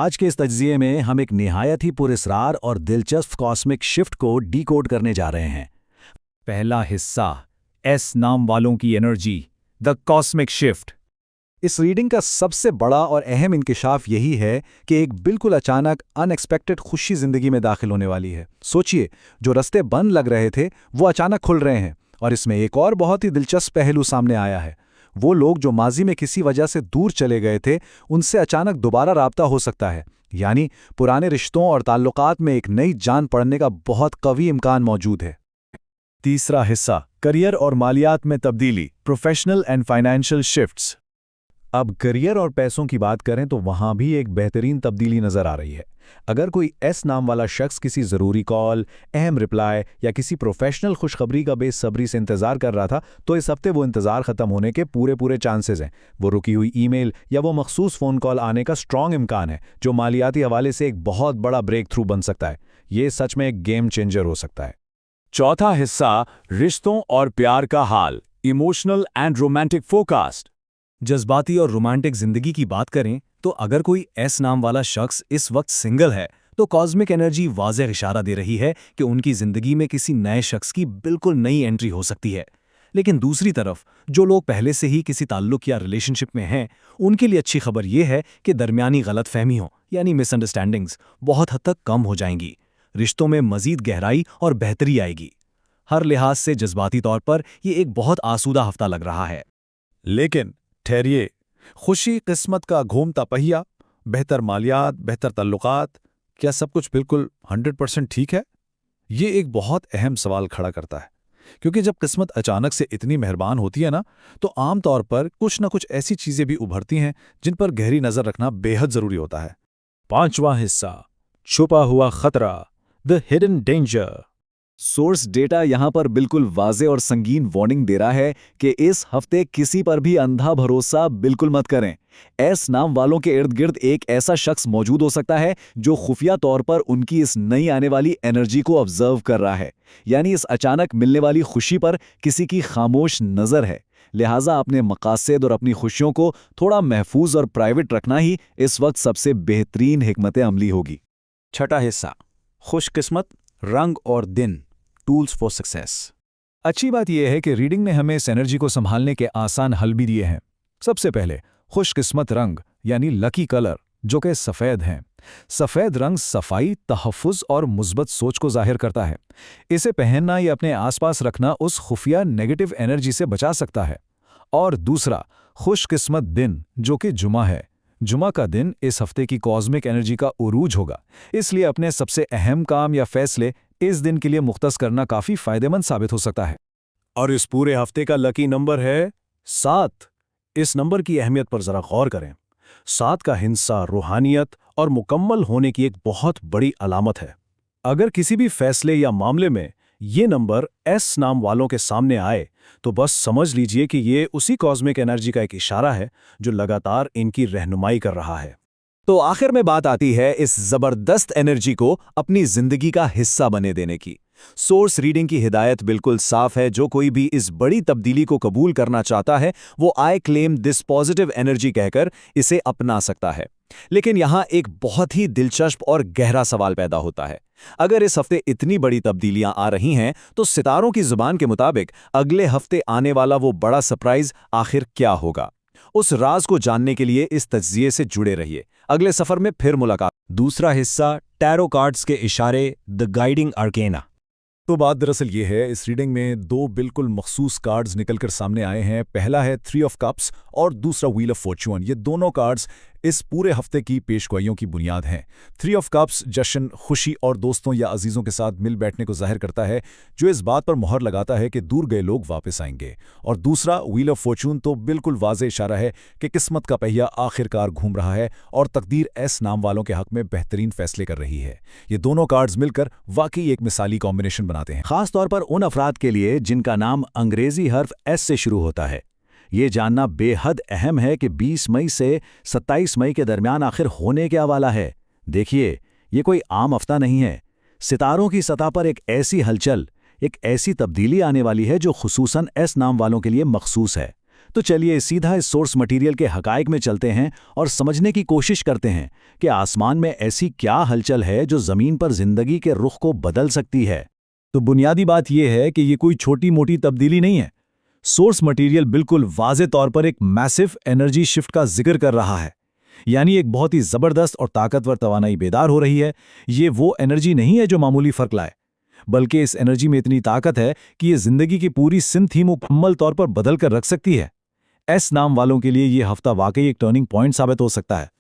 आज के इस तज्ज़िये में हम एक निहायत ही पुरस्कार और दिलचस्प कॉस्मिक शिफ्ट को डीकोड करने जा रहे हैं। पहला हिस्सा, एस नाम वालों की एनर्जी, द कॉस्मिक शिफ्ट। इस रीडिंग का सबसे बड़ा और अहम इंकिशाफ यही है कि एक बिल्कुल अचानक अनएक्सपेक्टेड खुशी जिंदगी में दाखिल होने वाली है। सोचिए, जो रास्ते बंद लग रहे थे वो अचानक खुल रहे हैं। और इसमें एक और बहुत ही दिलचस्प पहलू सामने आया है। वो लोग जो माजी में किसी वजह से दूर चले गए थे, उनसे अचानक दोबारा राब्ता हो सकता है। यानी पुराने रिश्तों और ताल्लुकात में एक नई जान पड़ने का बहुत कवी इम्कान मौजूद है। तीसरा हिस्सा, करियर और मालियात में तब्दीली, प्रोफेशनल एंड फाइनेंशियल शिफ्ट्स। अब करियर और पैसों की बात करें तो वहां भी एक बेहतरीन तब्दीली नजर आ रही है। अगर कोई एस नाम वाला शख्स किसी ज़रूरी कॉल, अहम रिप्लाई या किसी प्रोफेशनल खुशखबरी का बेसब्री से इंतजार कर रहा था, तो इस हफ्ते वो इंतजार खत्म होने के पूरे चांसेस हैं। वो रुकी हुई ईमेल या वो मखसूस फ़ोन कॉल आने का स्ट्रॉन्ग इम्कान है, जो मालियाती हवाले से एक बहुत बड़ा ब्रेक थ्रू बन सकता है। ये सच में एक गेम चेंजर हो सकता है। चौथा हिस्सा, रिश्तों और प्यार का हाल, इमोशनल एंड रोमांटिक फोरकास्ट। जज्बाती और रोमांटिक जिंदगी की बात करें तो अगर कोई एस नाम वाला शख्स इस वक्त सिंगल है, तो कॉस्मिक एनर्जी वाज़ेह इशारा दे रही है कि उनकी जिंदगी में किसी नए शख्स की बिल्कुल नई एंट्री हो सकती है। लेकिन दूसरी तरफ जो लोग पहले से ही किसी ताल्लुक या रिलेशनशिप में हैं, उनके लिए अच्छी खबर यह है कि दरमियानी गलतफहमियों यानी मिसअंडरस्टैंडिंग्स बहुत हद तक कम हो जाएंगी। रिश्तों में मजीद गहराई और बेहतरी आएगी। हर लिहाज से जज्बाती तौर पर यह एक बहुत आसूदा हफ्ता लग रहा है। लेकिन ठहरिए, खुशी किस्मत का घूमता पहिया, बेहतर मालियात, बेहतर ताल्लुकात, क्या सब कुछ बिल्कुल 100% ठीक है? ये एक बहुत अहम सवाल खड़ा करता है, क्योंकि जब किस्मत अचानक से इतनी मेहरबान होती है ना, तो आम तौर पर कुछ न कुछ ऐसी चीजें भी उभरती हैं जिन पर गहरी नजर रखना बेहद जरूरी होता है। पांचवा हिस्सा, छुपा हुआ खतरा, the hidden danger. Source data यहां पर बिल्कुल वाज़ेह और संगीन वार्निंग दे रहा है कि इस हफ्ते किसी पर भी अंधा भरोसा बिल्कुल मत करें। एस नाम वालों के इर्द गिर्द एक ऐसा शख्स मौजूद हो सकता है जो खुफिया तौर पर उनकी इस नई आने वाली एनर्जी को ऑब्जर्व कर रहा है। यानी इस अचानक मिलने वाली खुशी पर किसी की खामोश नजर है। लिहाजा अपने मकासद और अपनी खुशियों को थोड़ा महफूज और प्राइवेट रखना ही इस वक्त सबसे बेहतरीन हिकमत अमली होगी। छठा हिस्सा, खुशकिस्मत, रंग और दिन, टूल्स फॉर सक्सेस। अच्छी बात यह है कि रीडिंग ने हमें इस एनर्जी को संभालने के आसान हल भी दिए हैं। सबसे पहले खुशकिस्मत रंग यानी लकी कलर, जो कि सफ़ेद हैं। सफ़ेद रंग सफाई, तहफ़्फ़ुज़ और मुस्बत सोच को जाहिर करता है। इसे पहनना या अपने आसपास रखना उस खुफिया नेगेटिव एनर्जी से बचा सकता है। और दूसरा, खुशकिस्मत दिन, जो कि जुमा है। जुमा का दिन इस हफ्ते की कॉस्मिक एनर्जी का उरूज होगा, इसलिए अपने सबसे अहम काम या फैसले इस दिन के लिए मुख्तस करना काफी फायदेमंद साबित हो सकता है। और इस पूरे हफ्ते का लकी नंबर है 7। इस नंबर की अहमियत पर जरा गौर करें। 7 का हिस्सा रूहानियत और मुकम्मल होने की एक बहुत बड़ी अलामत है। अगर किसी भी फैसले या मामले में ये नंबर एस नाम वालों के सामने आए, तो बस समझ लीजिए कि ये उसी कॉस्मिक एनर्जी का एक इशारा है जो लगातार इनकी रहनुमाई कर रहा है। तो आखिर में बात आती है इस जबरदस्त एनर्जी को अपनी जिंदगी का हिस्सा बने देने की। सोर्स रीडिंग की हिदायत बिल्कुल साफ है। जो कोई भी इस बड़ी तब्दीली को कबूल करना चाहता है, वो I claim this positive energy कहकर इसे अपना सकता है। लेकिन यहां एक बहुत ही दिलचस्प और गहरा सवाल पैदा होता है। अगर इस हफ्ते इतनी बड़ी तब्दीलियां आ रही हैं, तो सितारों की जुबान के मुताबिक अगले हफ्ते आने वाला वो बड़ा सरप्राइज आखिर क्या होगा? उस राज को जानने के लिए इस तज्जिये से जुड़े रहिए। अगले सफर में फिर मुलाकात। दूसरा हिस्सा, टैरो कार्ड्स के इशारे, द गाइडिंग आर्केना। तो बात दरअसल ये है, इस रीडिंग में 2 बिल्कुल मखसूस कार्ड्स निकलकर सामने आए हैं। पहला है 3 ऑफ कप्स और दूसरा व्हील ऑफ फॉर्च्यून। ये दोनों कार्ड्स इस पूरे हफ्ते की पेशगोइयों की बुनियाद हैं। 3 ऑफ कप्स जश्न, खुशी और दोस्तों या अजीज़ों के साथ मिल बैठने को जाहिर करता है, जो इस बात पर मोहर लगाता है कि दूर गए लोग वापस आएंगे। और दूसरा व्हील ऑफ फॉर्च्यून तो बिल्कुल वाज़ेह इशारा है कि किस्मत का पहिया आखिरकार घूम रहा है और तकदीर एस नाम वालों के हक में बेहतरीन फैसले कर रही है। ये दोनों कार्ड्स मिलकर वाकई एक मिसाली कॉम्बिनेशन बनाते हैं, खास तौर पर उन अफराद के लिए जिनका नाम अंग्रेजी हर्फ एस से शुरू होता है। ये जानना बेहद अहम है कि 20 मई से 27 मई के दरमियान आखिर होने क्या वाला है। देखिए, ये कोई आम हफ्ता नहीं है। सितारों की सतह पर एक ऐसी हलचल, एक ऐसी तब्दीली आने वाली है जो खुसूसन एस नाम वालों के लिए मखसूस है। तो चलिए सीधा इस सोर्स मटेरियल के हकायक में चलते हैं और समझने की कोशिश करते हैं कि आसमान में ऐसी क्या हलचल है जो ज़मीन पर जिंदगी के रुख को बदल सकती है। तो बुनियादी बात यह है कि ये कोई छोटी मोटी तब्दीली नहीं है। सोर्स मटेरियल बिल्कुल वाज़े तौर पर एक मैसिव एनर्जी शिफ्ट का जिक्र कर रहा है, यानी एक बहुत ही ज़बरदस्त और ताकतवर तवानाई बेदार हो रही है। ये वो एनर्जी नहीं है जो मामूली फ़र्क लाए, बल्कि इस एनर्जी में इतनी ताकत है कि ये ज़िंदगी की पूरी सिंथ ही मुकम्मल तौर पर बदल कर रख सकती है। एस नाम वालों के लिए ये हफ्ता वाकई एक टर्निंग पॉइंट साबित हो सकता है।